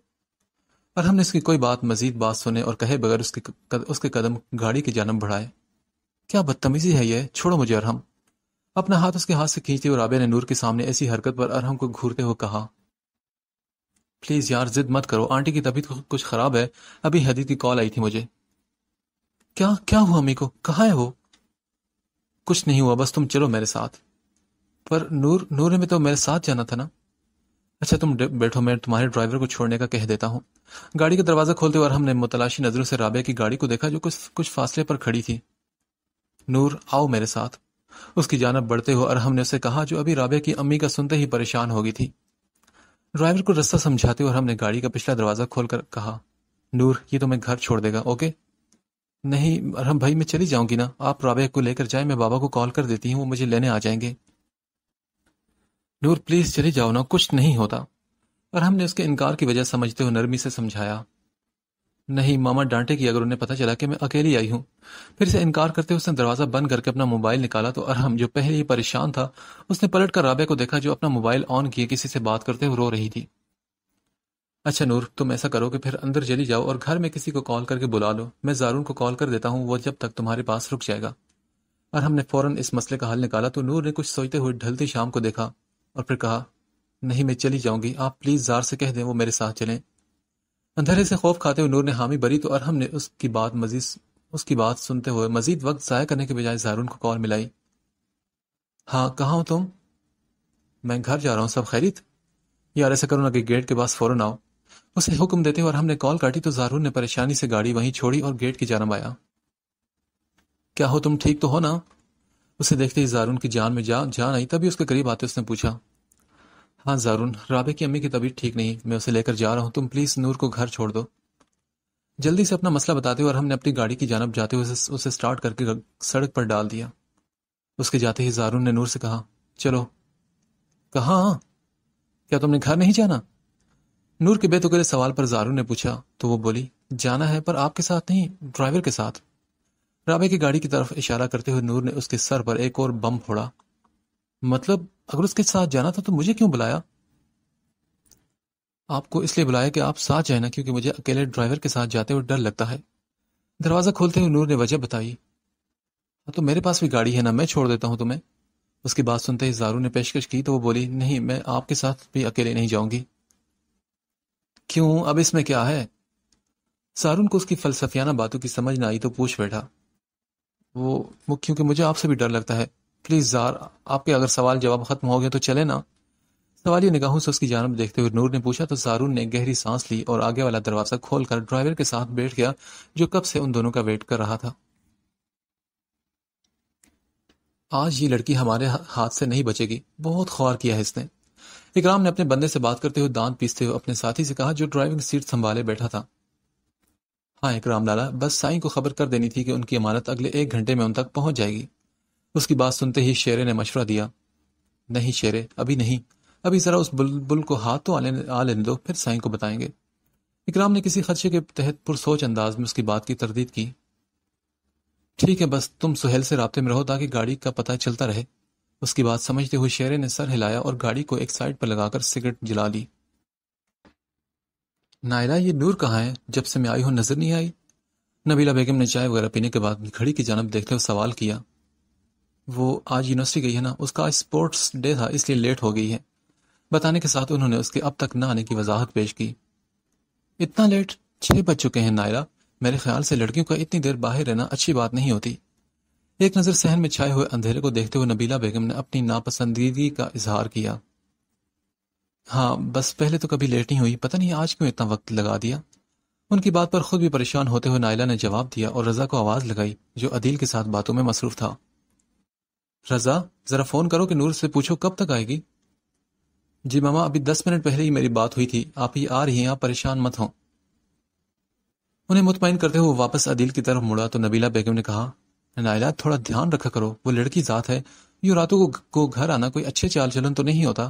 ارحم نے اس کی کوئی مزید بات سنے اور کہے بغیر اس کے قدم گاڑی کی جانب بڑھائے. کیا بدتمیزی ہے یہ، چھوڑو مجھے ارحم. اپنا ہاتھ اس کے ہاتھ سے کھینچتے ہوئے رابعہ نے نور کے سامنے ایسی حرکت پر ارحم کو گھورتے ہوئے کہا. پلیز یار ضد مت کرو، آنٹی کی طبیعت کچھ خراب ہے، ابھی حدید کی کال آئی تھی مجھے. کیا ہوا امی کو؟ کہاں ہے وہ؟ کچھ نہیں ہوا، بس تم چلو میرے ساتھ. پر نور نے تو میرے ساتھ جانا تھا نا. اچھا تم بیٹھو، میں تمہارے ڈرائیور کو چھوڑنے کا کہہ دیتا ہوں. گاڑی کا دروازہ کھولتے ہوئے ارحم نے متلاشی نظروں سے رابعہ کی گاڑی کو دیکھا جو کچھ فاصلے پر کھڑی تھی. نور آؤ میرے ساتھ، اس کی جانب بڑھتے ہوئے ارحم نے اسے کہا جو ابھی رابعہ کی امی کا سنتے ہی پریشان ہو گئی تھی. ڈرائیور کو رستہ سمجھاتے ہوئے ارحم نے گاڑی کا پچھلا دروازہ کھول کر کہا. نور، یہ تمہیں گھر چھوڑ دے گا، اوکے؟ نہیں ارحم بھائی، میں چلی جاؤں گی نا، آپ رابعہ کو لے کر جائیں، میں بابا کو کال کر دیتی ہوں، وہ مجھے لینے آ جائیں گے. نور پلیز چلی جاؤ نا، کچھ نہیں ہوتا. ارحم نے اس کے انکار کی وجہ سمجھتے ہوئے نرمی سے سمجھایا. نہیں، ماما ڈانٹے گی اگر انہیں پتہ چلا کہ میں اکیلی آئی ہوں. پھر اسے انکار کرتے ہوئے اس نے دروازہ بند کر کے اپنا موبائل نکالا تو ارحم جو پہلے ہی پریشان تھا اس نے پلٹ کر رابعہ کو دیکھا جو اپنا موبائل آن کیے کسی سے بات کرتے ہوئے رو رہی تھی. اچھا نور، تم ایسا کرو کہ پھر اندر چلی جاؤ اور گھر میں کسی کو کال کر کے بلا لو، میں زارون کو کال کر دیتا ہوں، وہ جب تک تمہارے پاس رک جائے گا. ارحم نے فوراً اس مسئلے کا حل نکالا تو نور نے کچھ سوچتے ہوئے ڈھلتی شام کو دیکھا اور پھر کہا. نہیں میں چلی جاؤں گی، آپ پلیز زار سے کہہ دیں وہ میرے ساتھ چلیں. اندھیرے سے خوف کھاتے ہوئے نور نے حامی بری تو ارحم نے اس کی بات سنتے ہوئے مزید وقت ضائع کرنے کے بجائے زارون کو کال ملائی. ہاں کہاں ہو تم؟ میں گھر جا رہا ہوں، سب خیریت؟ یار ایسا کرو نا کہ گیٹ کے پاس فوراً آؤ. اسے حکم دیتے ہوئے ارحم نے کال کاٹی تو زارون نے پریشانی سے گاڑی وہیں چھوڑی اور گیٹ کی جانب آیا. کیا ہو، تم ٹھیک تو ہو نا؟ اسے دیکھتے ہی زارون کی جان میں جان آئی، تبھی اس کے قریب آتے اس نے پوچھا. ہاں زارون، رابعہ کی امی کی طبیعت ٹھیک نہیں، میں اسے لے کر جا رہا ہوں، تم پلیز نور کو گھر چھوڑ دو. جلدی سے اپنا مسئلہ بتاتے ہوئے اور ہم نے اپنی گاڑی کی جانب جاتے ہوئے اسے سٹارٹ کر کے سڑک پر ڈال دیا۔ اس کے جاتے ہی زارون نے نور سے کہا، چلو۔ کہاں؟ کیا تم نے گھر نہیں جانا؟ نور کے بے تکلے سوال پر زارون نے پوچھا تو وہ بولی، جانا ہے پر آپ کے ساتھ نہیں، ڈرائیور کے ساتھ۔ رابعہ کی گاڑی کی طرف اشارہ کرتے ہوئے نور نے اس کے سر پر ایک اور بم پھوڑا۔ مطلب اگر اس کے ساتھ جانا تھا تو مجھے کیوں بلایا؟ آپ کو اس لیے بلایا کہ آپ ساتھ جائیں نا، کیونکہ مجھے اکیلے ڈرائیور کے ساتھ جاتے ہوئے ڈر لگتا ہے۔ دروازہ کھولتے ہوئے نور نے وجہ بتائی۔ تو میرے پاس بھی گاڑی ہے نا، میں چھوڑ دیتا ہوں تمہیں۔ اس کی بات سنتے ہی زارون نے پیشکش کی تو وہ بولی، نہیں، میں آپ کے ساتھ بھی اکیلے نہیں جاؤں گی۔ کیوں؟ اب اس میں کیا ہے؟ زارون کو اس کی فلسفیانہ باتوں کی سمجھ نہ آئی تو پوچھ بیٹھا، وہ کیونکہ مجھے آپ سے بھی ڈر لگتا ہے۔ پلیز زار، آپ کے اگر سوال جواب ختم ہو گئے تو چلے نا۔ سوالیہ نگاہوں سے اس کی جانب دیکھتے ہوئے نور نے پوچھا تو زارون نے گہری سانس لی اور آگے والا دروازہ کھول کر ڈرائیور کے ساتھ بیٹھ گیا جو کب سے ان دونوں کا ویٹ کر رہا تھا۔ آج یہ لڑکی ہمارے ہاتھ سے نہیں بچے گی، بہت خوار کیا ہے اس نے، اکرام نے اپنے بندے سے بات کرتے ہوئے دانت پیستے ہوئے اپنے ساتھی سے کہا جو ڈرائیونگ سیٹ سنبھالے بیٹھا تھا۔ ہاں اکرام لالا، بس سائیں کو خبر کر دینی تھی کہ ان کی امانت اگلے 1 گھنٹے میں ان تک پہنچ جائے گی۔ اس کی بات سنتے ہی شیرے نے مشورہ دیا، نہیں شیرے، ابھی نہیں، ابھی ذرا اس بلبل کو ہاتھ تو آ لینے دو، پھر سائیں کو بتائیں گے۔ اکرام نے کسی خدشے کے تحت پرسوچ انداز میں اس کی بات کی تردید کی۔ ٹھیک ہے، بس تم سہیل سے رابطے میں رہو تاکہ گاڑی کا پتہ چلتا رہے۔ اس کی بات سمجھتے ہوئے شیرے نے سر ہلایا اور گاڑی کو ایک سائڈ پر لگا کر سگریٹ جلا لی۔ نائلہ، یہ نور کہاں ہے؟ جب سے میں آئی ہوں نظر نہیں آئی۔ نبیلہ بیگم نے چائے وغیرہ پینے کے بعد گھڑی کی جانب دیکھتے ہوئے سوال کیا۔ وہ آج یونیورسٹی گئی ہے نا، اس کا آج اسپورٹس ڈے تھا اس لیے لیٹ ہو گئی ہے، بتانے کے ساتھ انہوں نے اس کے اب تک نہ آنے کی وضاحت پیش کی۔ اتنا لیٹ؟ 6 بج چکے ہیں نائلہ، میرے خیال سے لڑکیوں کا اتنی دیر باہر رہنا اچھی بات نہیں ہوتی۔ ایک نظر صحن میں چھائے ہوئے اندھیرے کو دیکھتے ہوئے نبیلہ بیگم نے اپنی ناپسندیدگی کا اظہار کیا۔ ہاں بس پہلے تو کبھی لیٹ نہیں ہوئی، پتہ نہیں آج کیوں اتنا وقت لگا دیا۔ ان کی بات پر خود بھی پریشان ہوتے ہوئے نائلہ نے جواب دیا اور رضا کو آواز لگائی جو عدیل کے ساتھ باتوں میں مصروف تھا۔ رضا، ذرا فون کرو کہ نور سے پوچھو کب تک آئے گی۔ جی ماما، ابھی 10 منٹ پہلے ہی میری بات ہوئی تھی، آپ ہی آ رہی ہیں، آپ پریشان مت ہوں۔ انہیں مطمئن کرتے ہوئے واپس عدیل کی طرف مڑا تو نبیلہ بیگم نے کہا، نائلہ تھوڑا دھیان رکھا کرو، وہ لڑکی ذات ہے، یوں راتوں کو گھر آنا کوئی اچھے چال چلن تو نہیں ہوتا۔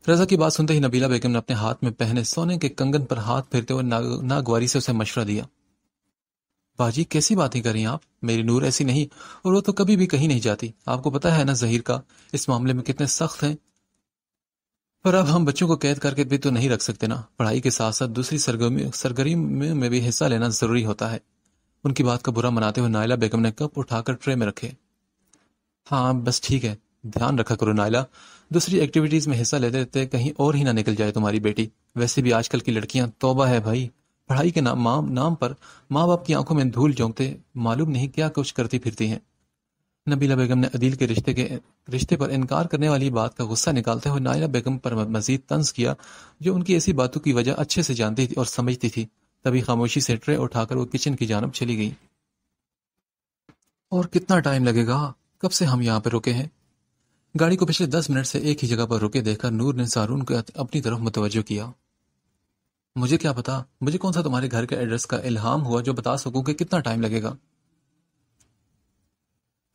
رضا کی بات سنتے ہی نبیلہ بیگم نے اپنے ہاتھ میں پہنے سونے کے کنگن پر ہاتھ پھیرتے ہوئے ناگواری سے اسے مشورہ دیا۔ باجی کیسی باتیں کر رہی ہیں آپ؟ میری نور ایسی نہیں، اور وہ تو کبھی بھی کہیں نہیں جاتی، آپ کو پتا ہے نا ظہیر کا اس معاملے میں کتنے سخت ہیں۔ پر اب ہم بچوں کو قید کر کے بھی تو نہیں رکھ سکتے نا، پڑھائی کے ساتھ ساتھ دوسری سرگرمیوں میں بھی حصہ لینا ضروری ہوتا ہے۔ ان کی بات کا برا مناتے ہوئے نائلہ بیگم نے کپ اٹھا کر ٹرے میں رکھے۔ ہاں بس ٹھیک ہے، دھیان رکھا کرو نائلہ، دوسری ایکٹیویٹیز میں حصہ لیتے لیتے کہیں اور ہی نہ نکل جائے تمہاری بیٹی۔ ویسے بھی آج کل کی لڑکیاں توبہ ہے بھائی، پڑھائی کے نام پر ماں باپ کی آنکھوں میں دھول جھونکتے معلوم نہیں کیا کچھ کرتی پھرتی ہیں۔ نبیلہ بیگم نے عدیل کے رشتے پر انکار کرنے والی بات کا غصہ نکالتے ہوئے نائلہ بیگم پر مزید طنز کیا جو ان کی ایسی باتوں کی وجہ اچھے سے جانتی تھی اور سمجھتی تھی۔ تبھی خاموشی سے ٹرے اٹھا کر وہ کچن کی جانب چلی گئی۔ اور کتنا ٹائم لگے گا؟ کب سے ہم یہاں پہ رکے ہیں؟ گاڑی کو پچھلے 10 منٹ سے ایک ہی جگہ پر رکے دیکھ کر نور نے زارون کو اپنی طرف متوجہ کیا۔ مجھے کیا پتا، مجھے کون سا تمہارے گھر کے ایڈریس کا الہام ہوا جو بتا سکوں کہ کتنا ٹائم لگے گا۔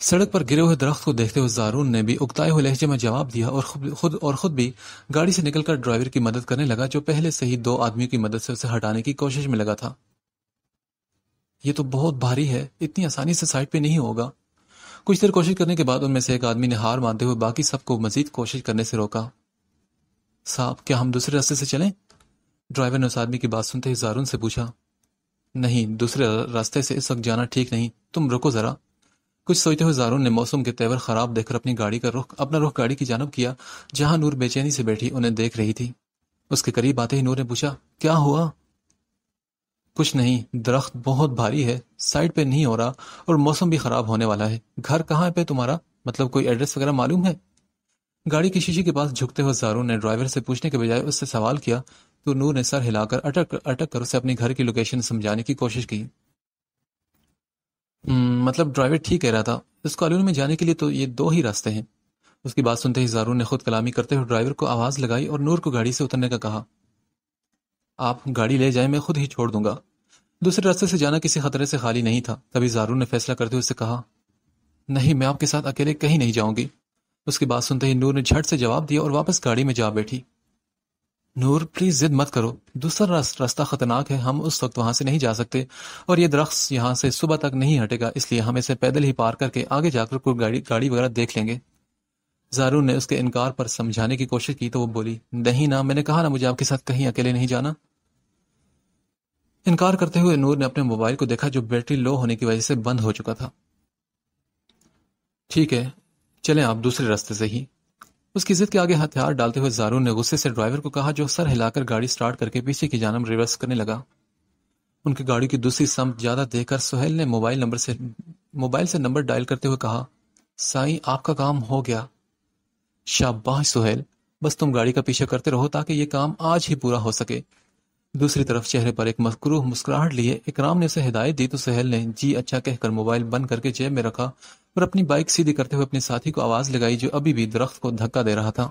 سڑک پر گرے ہوئے درخت کو دیکھتے ہوئے زارون نے بھی اکتائے ہوئے لہجے میں جواب دیا اور خود بھی گاڑی سے نکل کر ڈرائیور کی مدد کرنے لگا جو پہلے سے ہی 2 آدمیوں کی مدد سے اسے ہٹانے کی کوشش میں لگا تھا۔ یہ تو بہت بھاری ہے، اتنی آسانی سے سائڈ پہ نہیں ہوگا۔ کچھ دیر کوشش کرنے کے بعد ان میں سے ایک آدمی نے ہار مانتے ہوئے باقی سب کو مزید کوشش کرنے سے روکا۔ صاحب کیا ہم دوسرے راستے سے چلیں؟ ڈرائیور نے اس آدمی کی بات سنتے ہی زارون سے پوچھا۔ نہیں، دوسرے راستے سے اس وقت جانا ٹھیک نہیں، تم رکو ذرا۔ کچھ سوچتے ہوئے زارون نے موسم کے تیور خراب دیکھ کر اپنا رخ گاڑی کی جانب کیا جہاں نور بے چینی سے بیٹھی انہیں دیکھ رہی تھی۔ اس کے قریب آتے ہی نور نے پوچھا، کیا ہوا؟ کچھ نہیں، درخت بہت بھاری ہے، سائڈ پہ نہیں ہو رہا اور موسم بھی خراب ہونے والا ہے۔ گھر کہاں پہ تمہارا؟ مطلب کوئی ایڈریس وغیرہ معلوم ہے؟ گاڑی کی شیشے کے پاس جھکتے ہوئے زارون نے ڈرائیور سے پوچھنے کے بجائے اس سے سوال کیا تو نور نے سر ہلا کر اٹک کر اسے اپنے گھر کی لوکیشن سمجھانے کی کوشش کی۔ مطلب ڈرائیور ٹھیک کہہ رہا تھا، اس کالونی میں جانے کے لیے تو یہ 2 ہی راستے ہیں۔ اس کی بات سنتے ہی زارون نے خود کلامی کرتے ہوئے ڈرائیور کو آواز لگائی اور نور کو گاڑی سے اترنے کا کہا۔ آپ گاڑی لے جائیں، میں خود ہی چھوڑ دوں گا۔ دوسرے راستے سے جانا کسی خطرے سے خالی نہیں تھا۔ تبھی زارون نے فیصلہ کرتے ہوئے اسے کہا، نہیں، میں آپ کے ساتھ اکیلے کہیں نہیں جاؤں گی۔ اس کی بات سنتے ہی نور نے جھٹ سے جواب دیا اور واپس گاڑی میں جا بیٹھی۔ نور پلیز ضد مت کرو، دوسرا راستہ خطرناک ہے، ہم اس وقت وہاں سے نہیں جا سکتے اور یہ درخت یہاں سے صبح تک نہیں ہٹے گا، اس لیے ہم اسے پیدل ہی پار کر کے آگے جا کر کوئی گاڑی وغیرہ دیکھ لیں گے۔ زارون نے اس کے انکار پر سمجھانے کی کوشش کی تو وہ بولی، نہیں نا، میں نے کہا نا مجھے آپ کے ساتھ کہیں اکیلے نہیں جانا۔ انکار کرتے ہوئے نور نے اپنے موبائل کو دیکھا جو بیٹری لو ہونے کی وجہ سے بند ہو چکا تھا۔ ٹھیک ہے، چلیں آپ دوسرے راستے سے ہی۔ اس کی ضد کے آگے ہتھیار ڈالتے ہوئے زارون نے غصے سے ڈرائیور کو کہا، جو سر ہلا کر گاڑی سٹارٹ کر کے پیچھے کی جانب ریورس کرنے لگا۔ ان کی گاڑی کی دوسری سمت زیادہ دیکھ کر سہیل نے موبائل سے نمبر ڈائل کرتے ہوئے کہا، سائیں آپ کا کام ہو گیا۔ شاباش سہیل، بس تم گاڑی کا پیچھے کرتے رہو تاکہ یہ کام آج ہی پورا ہو سکے۔ دوسری طرف چہرے پر ایک مکروہ مسکراہٹ لیے اکرام نے اسے ہدایت دی تو سہیل نے جی اچھا کہہ کر موبائل بند کر کے جیب میں رکھا اور اپنی بائک سیدھی کرتے ہوئے اپنے ساتھی کو آواز لگائی جو ابھی بھی درخت کو دھکا دے رہا تھا۔